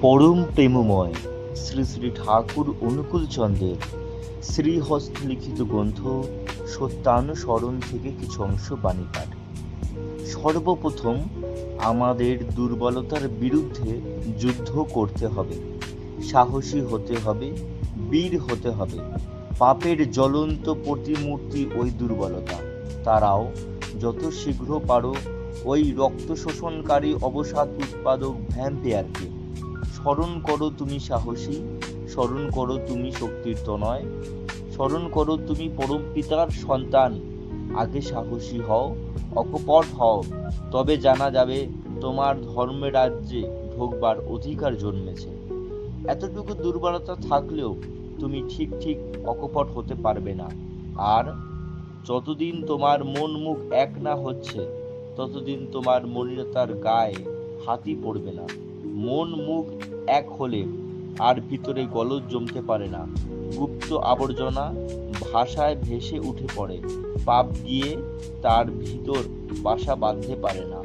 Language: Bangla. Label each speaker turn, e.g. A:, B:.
A: পরম প্রেমময় শ্রী শ্রী ঠাকুর অনুকূল চন্দ্রের শ্রীহস্ত লিখিত গ্রন্থ সত্যানুসরণ থেকে কিছু অংশ বাণী পাঠ। সর্বপ্রথম আমাদের দুর্বলতার বিরুদ্ধে যুদ্ধ করতে হবে, সাহসী হতে হবে, বীর হতে হবে। পাপের জ্বলন্ত প্রতিমূর্তি ওই দুর্বলতা। তারাও যত শীঘ্র পারো ওই রক্ত শোষণকারী অবসাদ উৎপাদক ভ্যাম্পায়ারকে। স্মরণ করো তুমি সাহসী, স্মরণ করো তুমি শক্তির তনয়, স্মরণ করো তুমি পরম পিতার সন্তান। আগে সাহসী হও, অকপট হও, তবে জানা যাবে তোমার ধর্মের রাজ্যে ঢোকবার অধিকার জন্মেছে। এতটুকু দুর্বলতা থাকলেও তুমি ঠিক অকপট হতে পারবে না। আর যতদিন তোমার মন মুখ এক না হচ্ছে, ততদিন তোমার মলিনতার গায়ে হাতই পড়বে না। মন মুখ এক হলে আর ভিতরে গলদ জমতে পারে না। গুপ্ত আবর্জনা ভাষায় ভেসে উঠে পড়ে, পাপ গিয়ে তার ভিতর বাসা বাঁধতে পারে না।